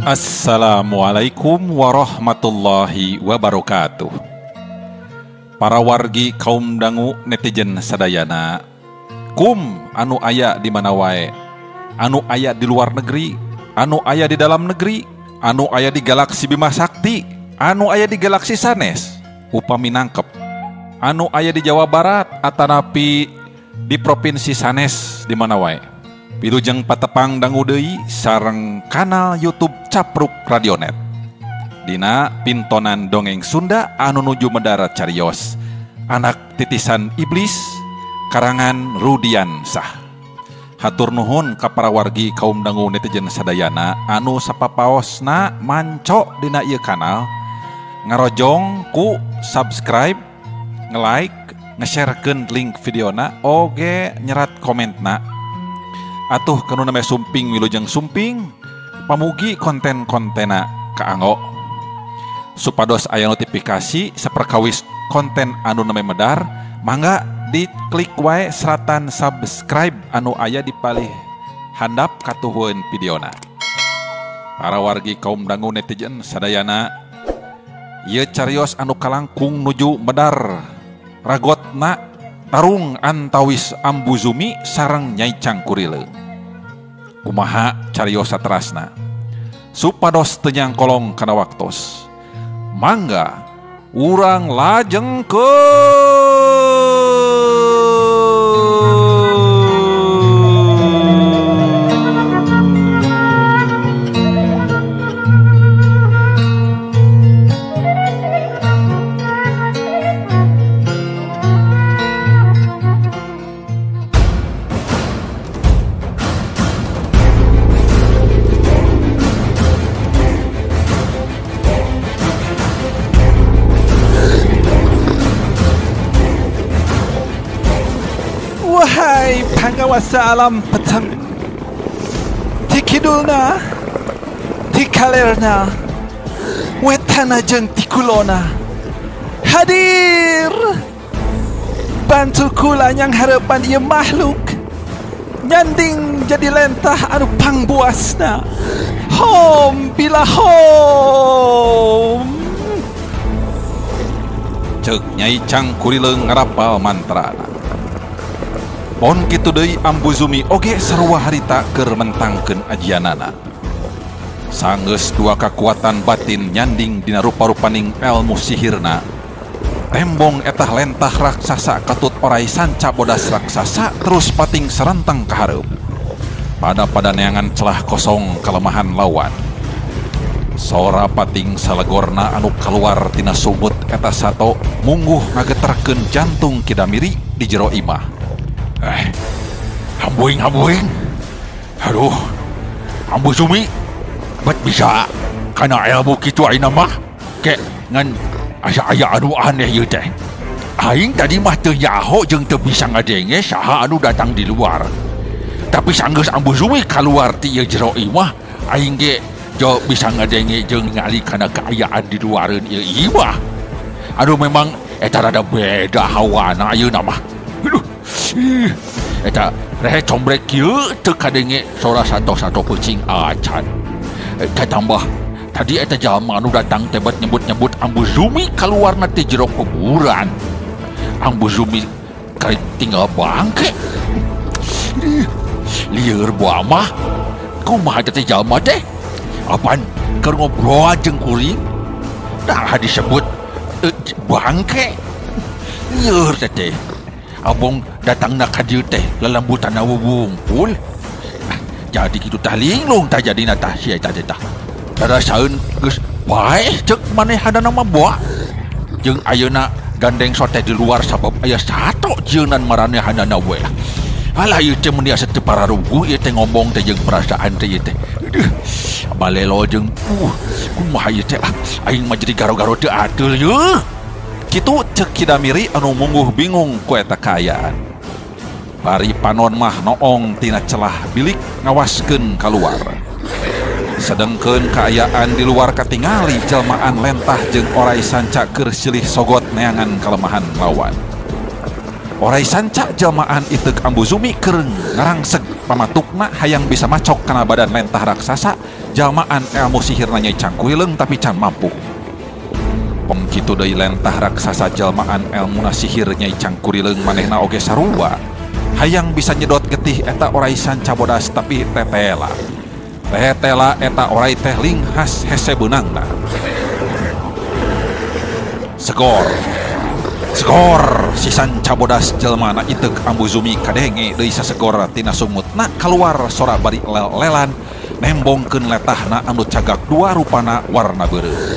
Assalamualaikum warahmatullahi wabarakatuh. Para wargi kaum dangu netizen sadayana, anu aya di mana wae, anu aya di luar negeri, anu aya di dalam negeri, anu aya di galaksi Bima Sakti, anu aya di galaksi sanes upami nangkep, anu aya di Jawa Barat atanapi di provinsi sanes di mana wae. Pilujeng patepang dangu deui sareng kanal YouTube Capruk Radionet. Dina pintonan dongeng Sunda anu nuju medara carios, Anak Titisan Iblis karangan Rudian Sah. Hatur nuhun ka para wargi kaum dangu netizen sadayana anu sapapaosna manco dina ieu kanal, ngarojong ku subscribe, nge-like, nge-sharekeun link videona, oge nyerat komentna. Atuh kanu name sumping wilujeng sumping pamugi konten-kontena kaanggo supados aya notifikasi saperkawis konten anu name medar, mangga diklik wae seratan subscribe anu aya di palih handap katuhun videona. Para wargi kaum dangu netizen sadayana, ieu carios anu kalangkung nuju medar ragotna tarung antawis Ambu Zumi sareng Nyai Cangkurileung. Kumaha carios saterasna supados teu nyangkolong kana waktos, mangga urang lajengkeun. Wahai pangawasa alam petang, ti kidulna, ti kalerna, wetana jeung ti kulona, hadir bantu kula yang harapan ieu makhluk nyanding jadi lentah anu pangbuasna. Hom bila hom. Ceuk Nyai Cangkurileung ngarapal mantrana. Pon kitu deui Ambu Zumi oge sarua harita keur mentangkeun ajianana. Sanggeus dua kekuatan batin nyanding dina rupa-rupaning elmu sihirna. Tembong etah lentah raksasa katut orai sanca bodas raksasa terus pating serentang ka hareup. Pada neangan celah kosong kelemahan lawan. Sora pating salegorna anu kaluar tina sumut eta sato mungguh ngageterkeun jantung Kidamiri di jero imah. Hambuing. Aduh, Ambu Zumi bet bisa kana ilmu kitu ayeuna mah ke ngan aya anu aneh ieu teh. Aing tadi mah teu nyaho jeung teu bisa ngadenge saha anu datang di luar. Tapi sanggeus Ambu Zumi kaluar ti ieu jero imah, aing ge jo bisa ngadenge jeung ngali kana kaayaan di luareun ieu imah. Aduh memang eta rada beda hawana ayeuna mah. Eta rehe combrek kieu teu kadenge sora sato-sato kucing acan. Eta tambah tadi eta jalma anu datang teh bet nyebut-nyebut Ambu Zumi kaluarna ti jero kuburan. Ambu Zumi kali tinggal bangke. Lieur buah mah kumaha teh jalma teh? Apaan keur ngobrol jeung kuring? Nah disebut bangke. Lieur teh. Abong datang nak ka dieu teh lalambutan wungkul. Jadi kitu tah linglung tah jadina tah si eta teh tah. Darasaeun geus bae ceuk manehna mah boa. Jeung ayeuna gandeng sote di luar sabab aya sato jeunan maranehanana we. Alah ieu teh mun asa teu pararuguh ieu teh ngomong teh jeung perasaan teh ieu teh. Balelo jeung kumaha ieu teh aing mah jadi garo-garo teu adil yeuh. Kitu ceuk Kidamiri anu mungguh bingung ku eta kaayaan. Bari panon mah noong tina celah bilik ngawaskeun kaluar. Sedengkeun kaayaan di luar katingali jelmaan lentah jeung orai sanca keur silih sogot neangan kelemahan lawan. Orai sanca jelmaan itek Ambu Zumi kereng ngarangseg pamatukna hayang bisa macok kana badan lentah raksasa jelmaan ilmu sihirna Nyai Cangkurileng tapi can mampu. Pong kitu deui lentah raksasa jelmaan ilmuna sihir Nyai Cangkurileng manehna oge sarua hayang bisa nyedot getih eta orai sanca bodas tapi tetela eta orai teh linghas hese beunangna. Segor si sanca bodas jelmana itek Ambu Zumi kadenge deui sasegor tina sumutna keluar sora bari lel-lelan nembongkeun letahna anu cagak dua rupana warna beureuh.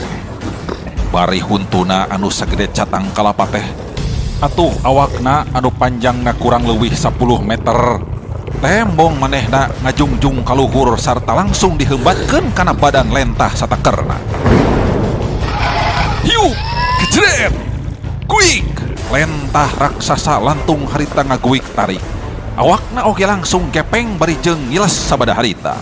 Bari huntuna anu sagede catang kalapa teh atuh awakna anu panjangna kurang leuwih 10 meter tembong manehna ngajungjung kaluhur sarta langsung dihembatkeun kana badan lentah satakerna. Hiu kejret kuik lentah raksasa lantung harita ngaguik tarik awakna oge langsung gepeng bari jeung ngiles sabada harita.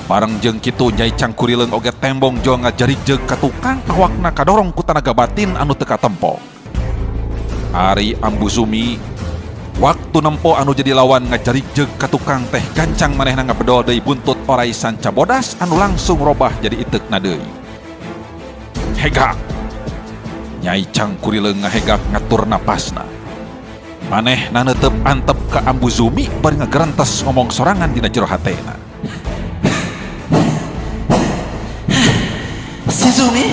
Bareng jeung kitu Nyai Cangkurileng oge tembong jo ngajarijeg ka tukang awakna kadorong ku tanaga batin anu teu katempo. Ari Ambu Zumi waktu nempo anu jadi lawan ngajarijeg ka tukang teh gancang manehna ngabedol deui buntut orai sanca bodas anu langsung robah jadi itekna deui. Hegak Nyai Cangkurileng ngahegak ngatur napasna. Manehna neuteup antep ka Ambu Zumi bari ngagerentes ngomong sorangan dina jero hatena. Si Zumi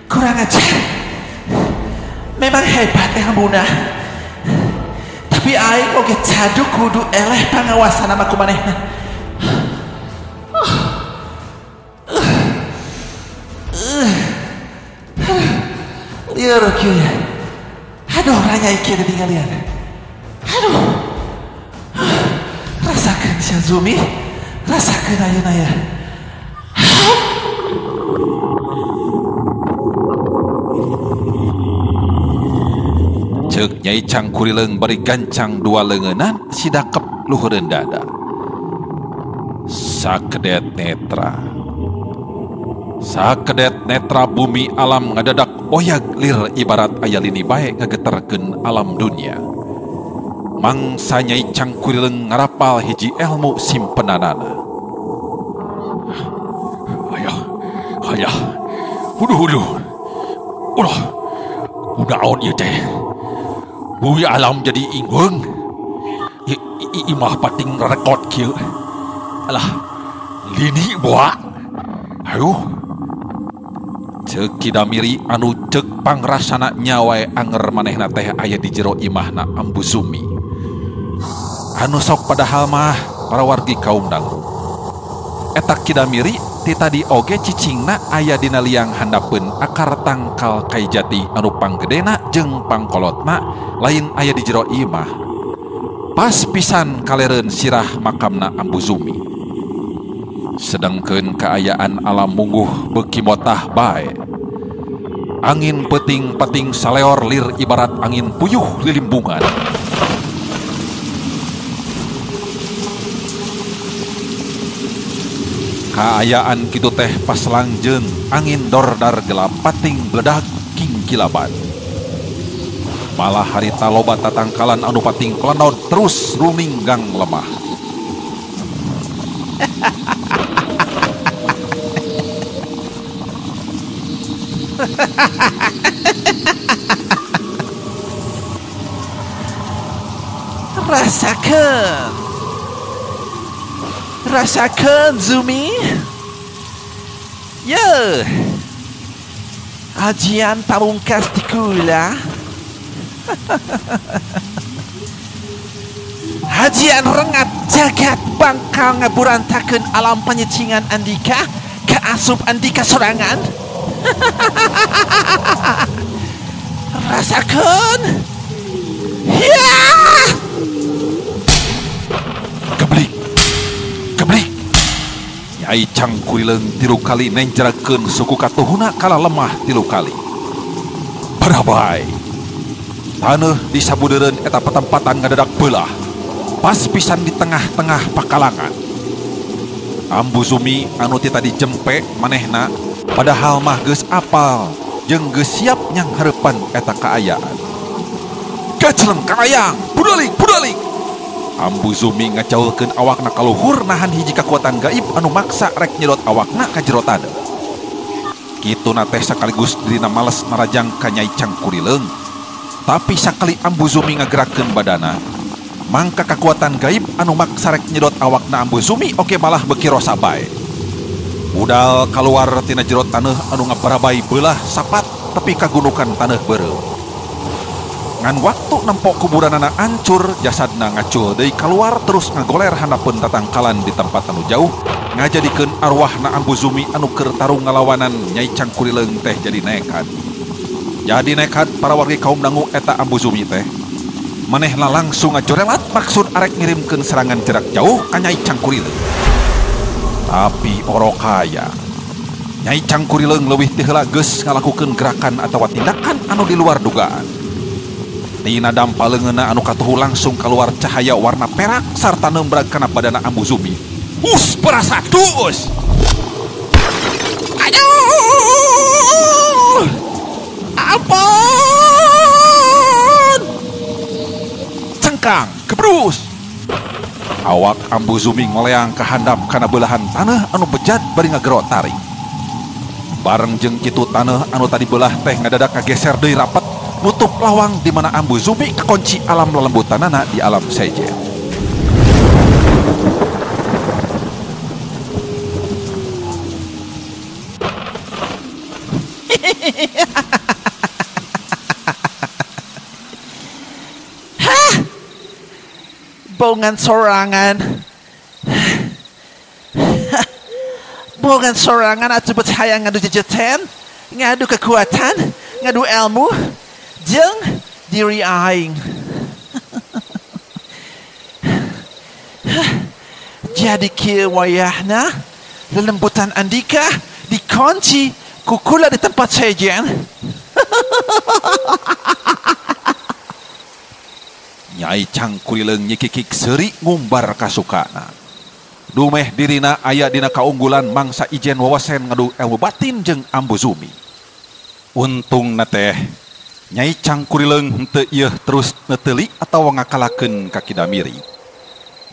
kurang ajar. Memang hebat Ambuna. Tapi aing oge cadu kudu eleh pangawasan sama kumanehna. Liar kieu ya. Aduh ranya kieu ketinggalan. Aduh. Rasakeun si Zumi. Rasakeun ayeuna ya. Ceuk Nyai Cangkurileng bari gancang dua leungeunna sidakep luhureun dada. Sakedet netra bumi alam ngadadak oyag lir ibarat aya lini bae ngageterkeun alam dunia. Mangsa Nyai Cangkurileng ngarapal hiji ilmu simpenanana. Hayah huduh ulah kunaon ieu teh bumi alam jadi ingweung imah pating rekod kieu alah lini boa ayo ceuk Kidamiri anu ceuk pangrasana nyawa anger manehna teh aya di jero imahna Ambu Zumi anu sok padahal mah para wargi kaum dangu eta Kidamiri ti tadi oge cicingna aya dina liang handapeun akar tangkal kai jati anu panggedena jeung pangkolotna lain aya di jero imah pas pisan kalereun sirah makamna Ambu Zumi. Sedengkeun kaayaan alam mungguh beuki motah bae angin peting-peting saleor lir ibarat angin puyuh lilimbungan. Kaayaan kitu teh pas langjeng angin dordar gelap pating bledag king kilaban. Malah harita loba tatangkalan anu pating kolonod terus ruminggang lemah. Rasakeun Zumi. Ye. Ajian pamungkas di kula. Hajian rengat jagat bangkal ngaburantakeun alam panyecingan Andika ka asup Andika sorangan. Rasakeun. Ya. Geblik. Nyai Cangkurileng 3 kali nenjerakeun suku katuhuna kala lemah 3 kali. Barabai. Taneuh di sabudeureun eta patempatan ngadadak beulah. Pas pisan di tengah-tengah pakalangan. Ambu Zumi anu ti tadi jempe manehna padahal mah geus apal jeung geus siap nyang hareupan eta kaayaan. Keceleng kayang, budalik. Ambu Zumi ngajauhkeun awakna kaluhur nahan hiji kekuatan gaib anu maksa rek nyedot awakna ka jero taneuh. Kituna teh sakaligus dirina males narajang ka Nyai Cangkurileung. Tapi sakali Ambu Zumi ngagerakeun badana, mangka kekuatan gaib anu maksa rek nyedot awakna Ambu Zumi oke malah beki rosa bae. Budal kaluar tina jero taneuh anu ngabarabai beulah sapat tepi kagunukan taneuh beureum. Ngan waktu nempok kuburanana ancur, jasadna ngacul deui kaluar terus ngagoler handapeun tatangkalan di tempat anu jauh, ngajadikeun arwahna Ambu Zumi anu keur tarung ngalawanan Nyai Cangkurileung teh jadi nekat. Jadi nekat para wargi kaum dangu eta Ambu Zumi teh. Manehna langsung ngajorelat maksud arek ngirimkeun serangan jarak jauh ka Nyai Cangkurileung. Tapi orokaya Nyai Cangkurileung leuwih teu heula geus ngalakukeun gerakan atawa tindakan anu di luar dugaan. Tina dampaleungeunna anu katuhu langsung keluar cahaya warna perak sarta nembrag kana badana Ambu Zumi. Us perasa tuus. Aduh! Ampun! Cengkang, kebrus. Awak Ambu Zumi ngoleang kahandap kana belahan tanah anu bejat bari ngagero taring. Bareng jeung kitu tanah anu tadi belah teh ngadadak kageser deui rapat nutup lawang di mana Ambu Zumi kekunci alam lelembutanana di alam sejen. Hah! Bongan sorangan. Bongan sorangan atuh betaya ngadu jejeten, ngadu kekuatan, ngadu ilmu. Jeung diri aing. Jadi kieu wayahna lelembutan Andika dikunci kukula di tempat sejen. Nyai Cangkurileung nyikikik seuri ngumbar kasukana. Dumeh dirina aya dina kaunggulan mangsa ijen wawasen ngadu ilmu batin jeung Ambu Zumi. Untungna teh Nyai Cangkurileung henteu ieu terus neteuli atawa ngakalakeun ka Kidamiri.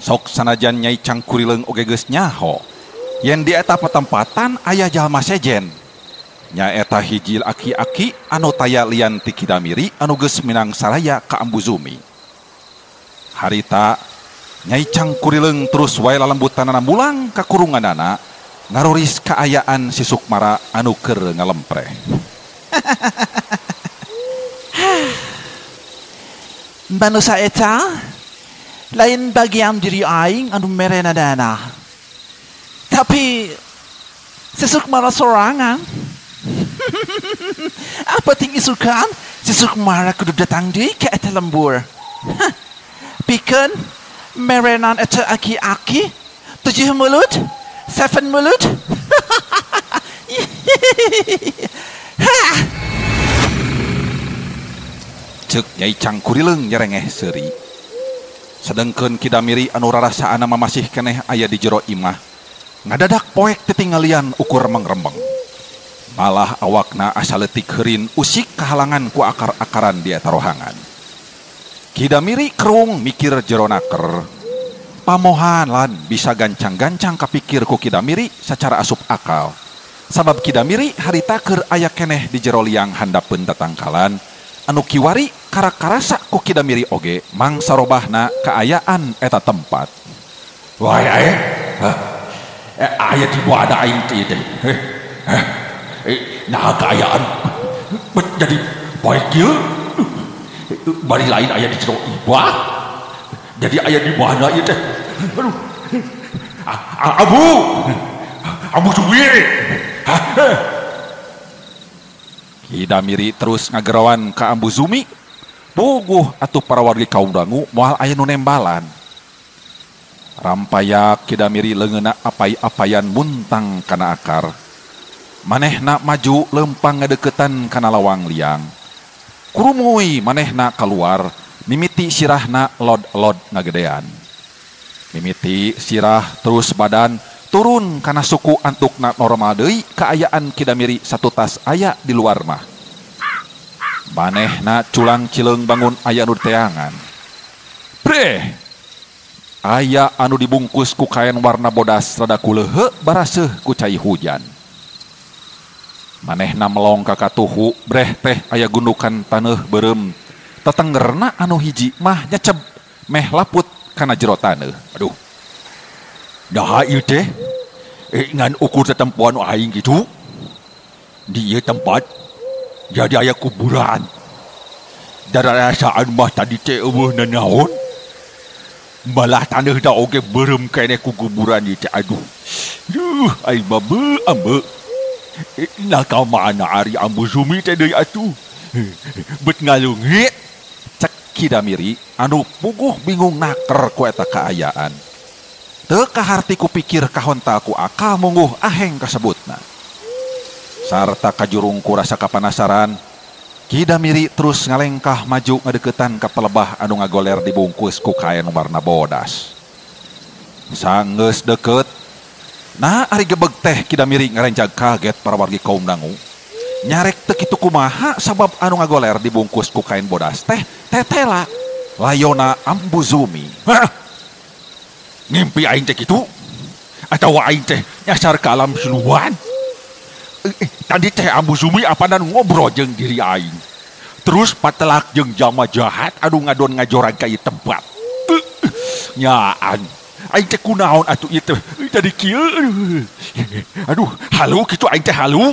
Sok sanajan Nyai Cangkurileung oge geus nyaho yen di eta patempatan aya jalma sejen. Nya eta hiji aki-aki anu taya lian ti Kidamiri anu geus minang saraya ka Ambu Zumi. Harita Nyai Cangkurileung terus wae lalembutanana mulang ka kurunganana ngaruris kaayaan si Sukmara anu keur ngalempreh. Manusia eta lain bagian diri aing anu merenadana. Tapi Sesukmara sorangan. Apa tinggi sukan Sesukmara kudu datang deui ka eta lembur. Pikeun merenan eta aki-aki 7 mulut, 7 mulut. Ceuk Nyai Cangkurileung nyerengeh seuri. Sedengkeun Kidamiri anu rarasaana masih keneh aya di jero imah, ngadadak poek titinggalian ukur mengrembeng. Malah awakna asa leutik heurin usik kahalangan ku akar-akaran di eta rohangan. Kidamiri kerung mikir jero naker. Pamohan lan bisa gancang-gancang kapikir ku Kidamiri secara asup akal. Sabab Kidamiri harita keur aya keneh di jero liang handapeun tatangkalan anu kiwari karak-karasa ku Kidamiri oge mangsa robahna kaayaan eta tempat. Wah aya di bawah ada aing teh. Nah kaayaan jadi poe kieu bari lain aya di jero ibah. Jadi aya di bawahna ieu teh. Aduh. Ambu Zumi. Kidamiri terus ngagerawan ka Ambu Zumi. Puguh atuh para wargi kaum dangu moal aya nu nembalan. Rampayak Kidamiri leungeuna apai-apayan muntang kana akar. Manehna maju lempang ngadeukeutan kana lawang liang. Kurumuy manehna kaluar, mimiti sirahna lod-lod ngagedean. Mimiti sirah terus badan turun kana suku antukna normal deui kaayaan Kidamiri satu tas aya di luar mah. Manehna culang cileung bangun aya anu teangan. Breh. Aya anu dibungkus ku kain warna bodas rada kuleuheu baraseuh ku cai hujan. Manehna melong ka katuhu, breh teh aya gundukan taneuh beureum. Tetenggerna anu hiji mah nyeceb meh laput kana jero taneuh. Aduh. Nah ieu teh ngan ukur tetempuan aing gitu. Di ieu tempat jadi aya kuburan. Darasaan mah tadi teh eueuh nanaon. Malah taneuh da oge beureum keneh ku kuburan ieu teh. Aduh. Duh, aing mah ambe. Nah ka mana ari Ambu Zumi teh deui atuh. Bet ngalungit. Cek Kidamiri anu puguh bingung naker ku eta kaayaan. Teu kaharti kupikir kahonta ku akal mungguh aheng kasebutna. Sarta kajurung ku rasa kapanasaran, Kidamiri terus ngalengkah maju ngadeukeutan ka pelebah anu ngagoler dibungkus ku kain warna bodas. Sanggeus deukeut, nah ari gebeg teh Kidamiri ngarencag kaget para wargi kaum dangu. Nyarek teu kitu kumaha sabab anu ngagoler dibungkus ku kain bodas teh tetela layona Ambu Zumi. Ngimpi aing teh kitu? Atawa aing teh nyasar ke alam siluan? Tadi teh Ambu Zumi apadan ngobrol jeung diri aing. Terus patelak jeung jama jahat anu ngadon ngajorang ka ieu tempat. Nyaan, aing teh kunaon atuh ieu teh? Tadi kieu. Aduh, halu kitu aing teh halu.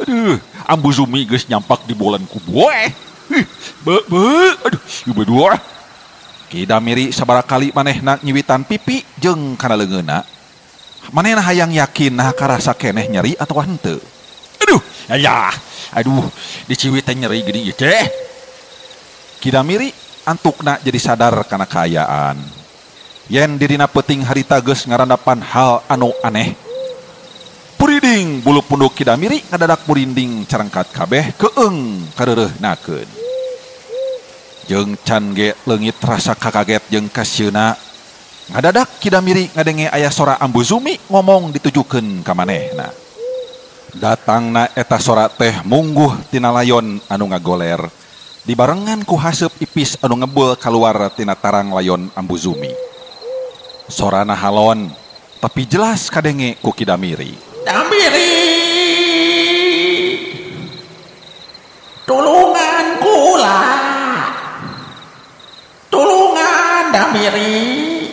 Aduh, Ambu Zumi geus nyampak di bolan ku boe. Aduh, ieu berdua. Kidamiri sabarakali manehna nyiwitan pipi jeung kana leungeunna. Manehna hayang yakin nah karasa keneh nyeri atawa henteu. Aduh, aya. Aduh, diciwit teh nyeri geuning ieu teh. Kidamiri antukna jadi sadar kana kaayaan. Yen dirina peuting harita geus ngarandapan hal anu aneh. Puriding bulu punduk Kidamiri ngadadak murinding carangkat kabeh keung kareureuhnakeun. Jeung can ge leungit rasa kakaget jeung kasieuna. Ngadadak Kidamiri ngadenge aya sora Ambu Zumi ngomong ditujukeun ka manehna. Datangna eta sora teh mungguh tina layon anu ngagoler dibarengan ku haseup ipis anu ngebul kaluar tina tarang layon Ambu Zumi. Sorana halon tapi jelas kadenge ku Kidamiri. Damiri, tulungan kula. Tulungan Damiri,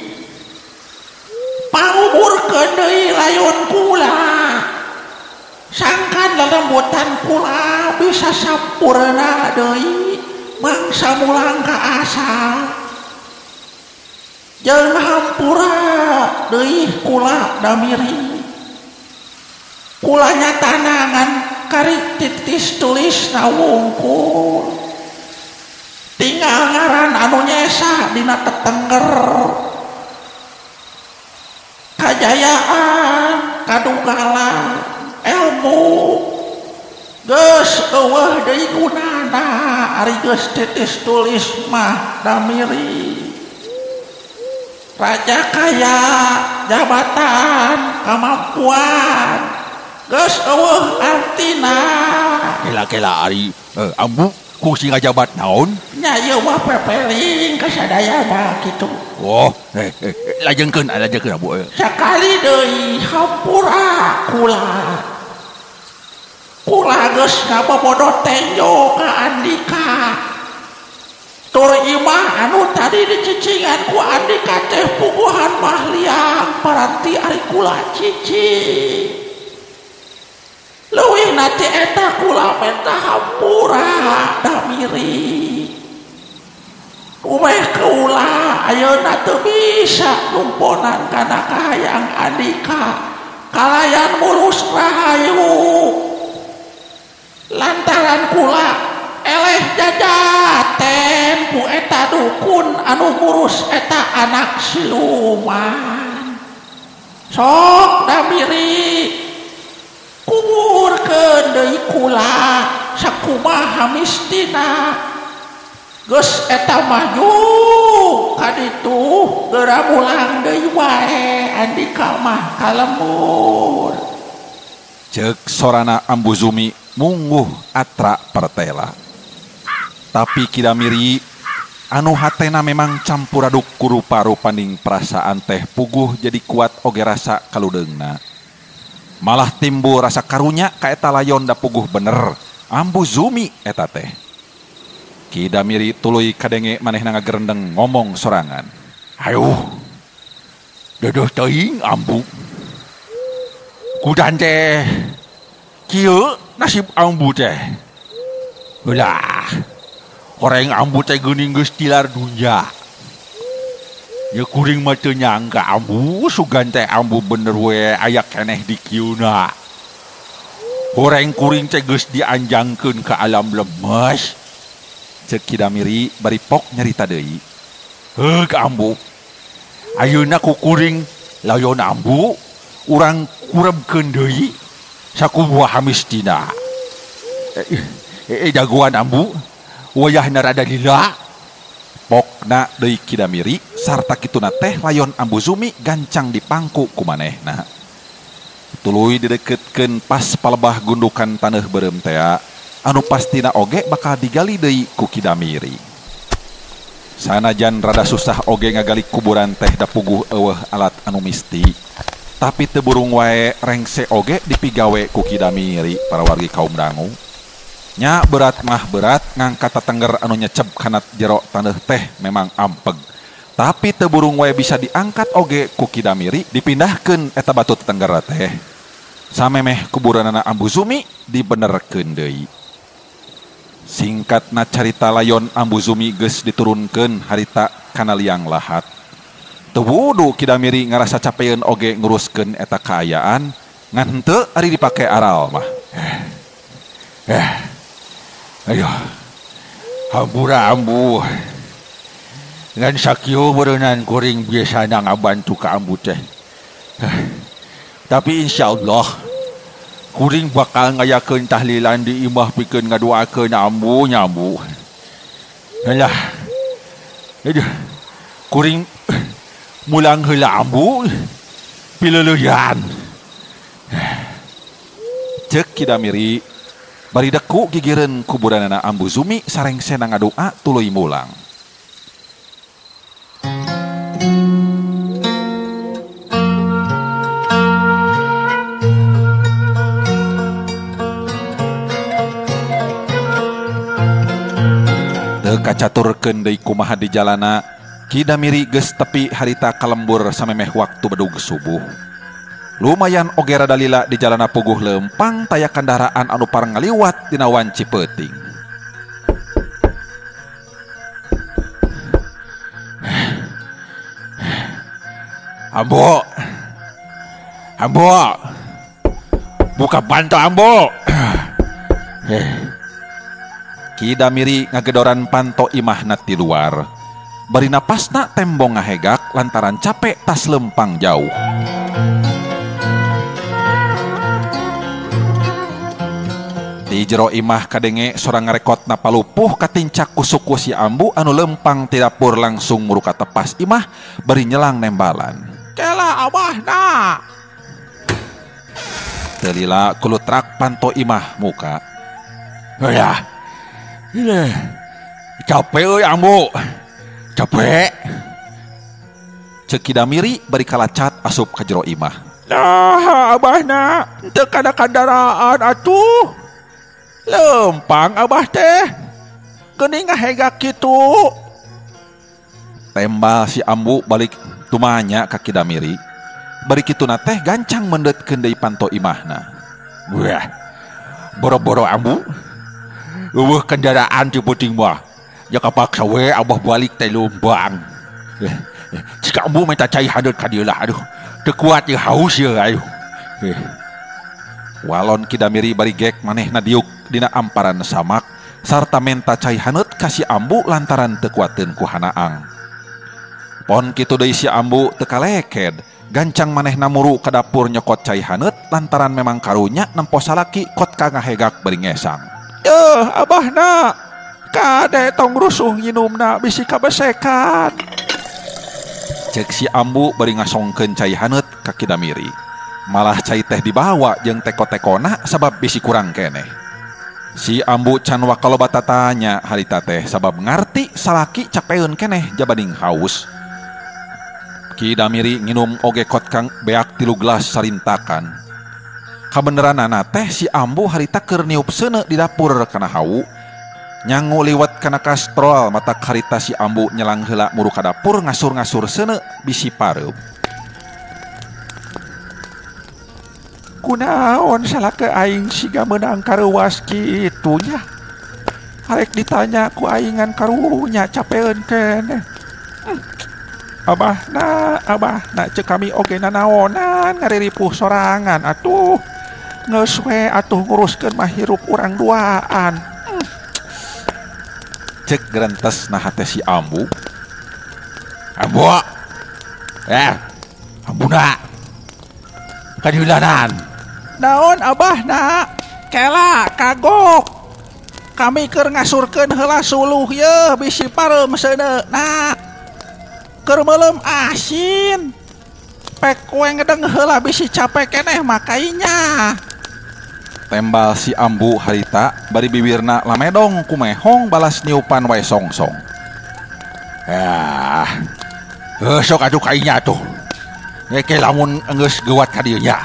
panguburkeun deui layon kula. Sangkan lelembutan kula bisa sampurna deui mangsa mulang ka asal. Jeung hampura deui kula Damiri. Kula nyatanangan kari titis tulisna wungkul. Tinggal ngaran anu nyesa dina tetengger. Kajayaan, kadugalan, ilmu geus eueuh deui gunana ari geus titis tulis mah Damiri. Raja kaya, jabatan, kemampuan geus eueuh artina. Kela-kela ari Ambu kusi ngajabat naon? Nya ieu mah pepeling kasadayana kitu. Oh, lajengkeun Abu. Sakali deui hampura kula. Kula geus ngabobodo tenjo ka Andika. Tur imah anu tadi dicicingan ku Andika teh puguhan mahliang paranti ari kula cicing. Leuwih nanti eta kula menta hampura Damiri. Umeh kula ayeuna teu bisa numponan kana kahayang Andika kalayan mulus rahayu. Lantaran kula eleh jajaten ku eta dukun anu ngurus eta anak siluman. Sok Damiri kuburkeun deui kula sakumaha mistina geus eta maju kaditu geura mulang deui wae Andika mah kalembur. Ceuk sorana Ambu Zumi mungguh atra pertela. Tapi Kidamiri anu hatena memang campur aduk ku rupa-rupaning perasaan teh puguh jadi kuat oge rasa kaludengna. Malah timbul rasa karunya ka eta layon da puguh bener ambu Zumi eta teh. Kidamiri tuluy kadenge manehna ngagerendeng ngomong sorangan. Hayuh, dedeuh teuing ambu. Kudan teh kieu nasib ambu teh. Ulah, orang ambu teh geuning geus tilar dunya. Ya kuring mah teu nyangka ambu sugan teh ambu bener we aya keneh di kieuna. Horeng kuring teh geus dianjangkeun ka alam lemes. Ceuk Kidamiri bari pok nyarita deui. Heug ambu. Ayeuna ku kuring layon ambu urang kurebkeun deui sakubuah hamistina. Jagoan ambu wayahna rada lila. Pokna deui Kidamiri sarta kituna teh layon ambu Zumi gancang dipangku ku manehna. Tuluy dideketkeun pas palebah gundukan taneuh beureum teh anu pastina oge bakal digali deui ku Kidamiri. Sanajan rada susah oge ngagali kuburan teh da puguh eueuh alat anu misti, tapi teu burung wae rengse oge dipigawe ku Kidamiri para wargi kaum dangu. Nya berat mah berat ngangkat tetengger anu nyecep kana jero taneuh teh memang ampeg. Tapi teu burung wae bisa diangkat oge ku Kidamiri dipindahkeun eta batu tetengger teh. Samemeh kuburanana ambu Zumi dibenerkeun deui. Singkatna carita layon ambu Zumi geus diturunkeun harita kana liang lahat. Teu wudu Kidamiri ngarasa capeun oge nguruskeun eta kaayaan ngan henteu ari dipake aral mah. Ayo, hampura ambu. Ngan sakieu beureunan kuring biasana ngabantu ka ambu teh. Tapi insyaallah kuring bakal ngayakeun tahlilan di imah pikeun ngadoakeun ambu nyambu. Alah. Aduh. Kuring mulang heula ambu pileuleyan. Ceuk Kidamiri bari deku gigireun kuburanana ambu Zumi sareng sena ngadoa tuluy mulang. Teu kacaturkeun deui kumaha di jalana, Kidamiri geus tepi harita kalembur samemeh waktu bedug subuh. Lumayan oge rada lila di jalana puguh lempang taya kendaraan anu pareng ngaliwat dina wanci peuting. Ambo, ambo, buka panto ambo. Kidamiri ngagedoran panto imahna ti luar. Bari napasna tembong ngahegak lantaran capek tas lempang jauh. Di jero imah kadenge sorang ngarekotna palupuh katincak kusuku si ambu anu lempang ti dapur langsung muruka tepas imah bari nyelang nembalan. Kela abahna. Teu lila kulutrak panto imah muka. Ya. Ini capek euy ambu. Capek. Ceuk Kidamiri bari kalacat asup ka jero imah. Nah, abahna teu kada kandaraan atuh. Lempang abah teh geuning ngahegak kitu. Tembal si ambu balik tumanya ka Kidamiri. Bari kituna teh gancang mendetkeun deui panto imahna. Wah. Boro-boro ambu. Eueuh kendaraan ti peuting mah. Ya kapaksa we abah balik teh Lembang. Cika ambu minta cai hadeut ka dieu lah. Aduh, teu kuat ye haus ye aduh. Walon Kidamiri bari gek manehna diuk dina amparan samak sarta menta cai haneut ka si ambu lantaran teu kuateun ku hanaang. Pon kitu deui si ambu teu kaleked, gancang manehna muru ka dapur nyokot cai haneut lantaran memang karunya nempo salaki kot ka ngahegak bari ngesang. Abahna kade tong rusuh nginumna bisi kabesekan. Cek si ambu bari ngasongkeun cai haneut ka Kidamiri. Malah cai teh dibawa jeung teko-tekona sabab bisi kurang keneh. Si Ambu can wakaloba tatanya harita teh sabab ngarti salaki capeun keneh jabading haus. Ki Damiri nginum oge kot kang beak 3 gelas sarintakan. Kabeneranana teh si Ambu harita keur niup seuneu di dapur kana hau. Nyangu liwat kana kastrol mata harita si Ambu nyelang heula muru ka dapur ngasur-ngasur seuneu bisi pareup. Kunaon salake aing siga meunang karuas kitu nya. Arek ditanya ku aingan karunya capeun keneh. Abah na cek kami oge nanaonan ngariripuh sorangan atuh. Geus we atuh nguruskeun mah hirup urang duaan. Cek gerentes nah teh si Ambu. Ambu. Ambuna. Kadiulanan. Naon abah na? Kela kagok. Kami keur ngasurkeun heula suluh ye bisi parem seuneu na. Keur meulem asin. Pek kue ngedeng heula bisi capek keneh makainya. Tembal si Ambu harita bari bibirna lamedong kumehong balas niupan wae songsong. Sok atuh kainya tuh. Ngeke lamun geus geuwat ka dieu nya.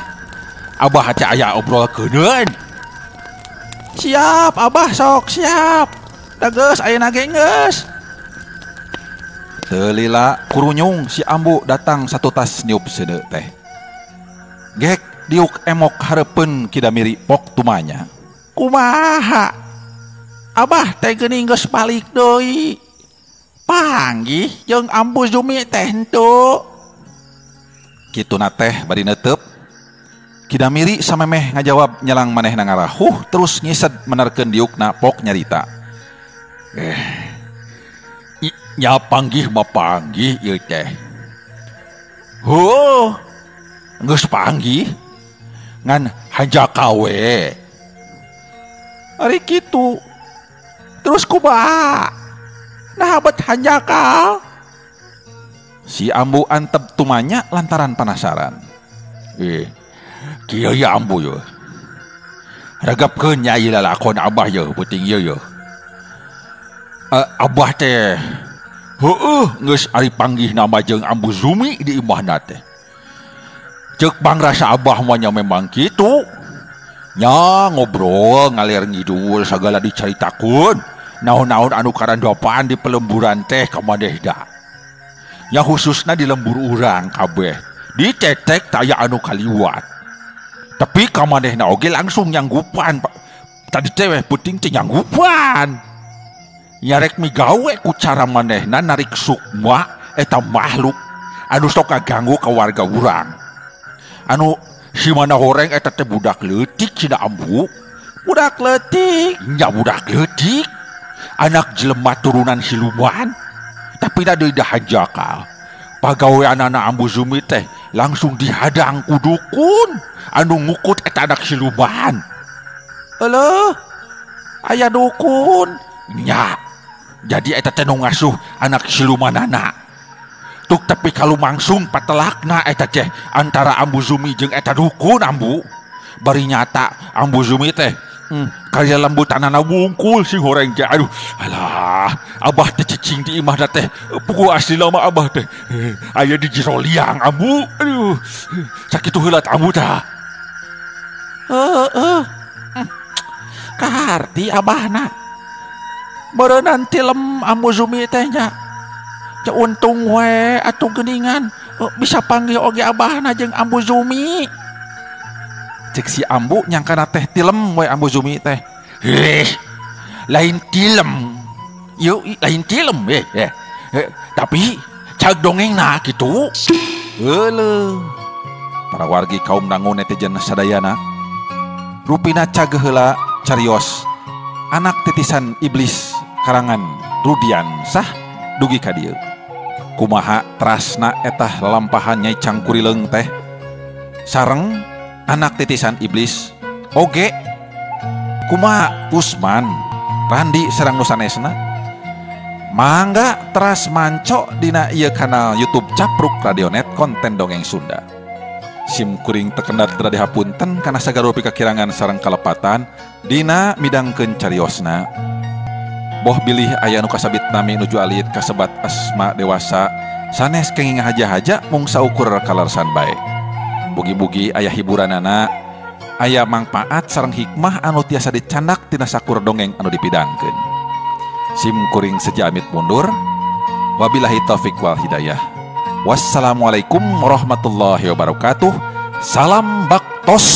Abah aca aya obrolkeun. Siap abah sok siap. Da geus ayeuna ge geus. Teu lila kurunyung si Ambu datang satu tas niup seuneu teh. Gek diuk emok hareupeun Ki Damiri pok tumanya. Kumaha? Abah teh geuning geus balik deui. Panggih jeung Ambu Zumi teh henteu. Kituna teh bari neuteup. Ki Damiri samemeh ngajawab nyelang manehna ngarahuh terus ngised menerkeun diukna pok nyarita. Nya panggih mah panggih ieu teh. Geus panggih. Ngan hanjaka we. Ari kitu. Terus kumaha? Nah bet hanjaka. Si Ambu antep tumanya lantaran penasaran. Kieu ya Ambu ye. Regepkeun nya ieu lalakon abah ye peuting ieu ye. Abah teh geus ari panggih nama jeung Ambu Zumi di imahna teh. Ceuk bang rasa abah mah nya memang kitu. Nya ngobrol ngalir ngidul sagala dicaritakeun. Naon-naon anu karandopan di pelemburan teh ka manehna. Ya khususna di lembur urang kabeh. Ditetek taya anu kaliwat. Tapi ka manehna oge langsung nyanggupan. Tadi teh peuting teh nyanggupan. Nyarek migawe ku cara manehna narik sukma eta makhluk anu sok kaganggu ka warga urang. Anu si mana horeng eta teh budak leutik cina Ambu. Budak leutik? Nya budak leutik. Anak jelema turunan siluman. Tapi da deui dahanjaka. Pagaweanana Ambu Zumi teh langsung dihadang ku dukun anu ngukut eta anak siluman. Eleuh, aya dukun. Nya. Jadi eta teh nu ngasuh anak silumanana. Tuk tapi kalau mangsung patelakna eta teh antara Ambu Zumi jeung eta dukun Ambu. Bari nyata Ambu Zumi teh karya lembutanana wungkul si horeng teh. Aduh, alah, abah teh cicing di imahna teh. Pugu asli lama abah teh. Aya di jero liang Ambu. Aduh, sakitu heula Ambu tah. Kaharti abahna. Berenang tilem Ambu Zumi teh nya. Ca untung we atuh geuningan bisa panggil oge abahna jeung Ambu Zumi. Cek si Ambu nyangkana teh tilem we Ambu Zumi teh. Lain tilem. Yuk lain tilem tapi cag dongengna kitu. Heuleuh. Para wargi kaum dangu netizen sadayana. Rupina cag heula carios anak titisan iblis karangan Rudian sah dugi ka dieu. Kumaha trasna etah lalampahan Nyai Cangkurileung teh sareng anak titisan iblis oge. Kumaha Usman Randi sareng nu sanesna mangga teras manco dina ieu kanal YouTube Capruk Radionet konten dongeng Sunda. Sim kuring tekendat teu dihapunten kana sagaro pikakirangan sareng kalepatan dina midangkeun cariosna. Boh bilih aya nu kasabit nami nuju alit kasebat asma dewasa sanes kenging haja-haja mung saukur kalarsan bae. Bugi-bugi aya hiburanana, aya mangpaat sareng hikmah anu tiasa dicandak tina sakur dongeng anu dipidangkeun. Sim kuring seja amit mundur. Wabillahi taufik wal hidayah. Wassalamualaikum warahmatullahi wabarakatuh. Salam baktos.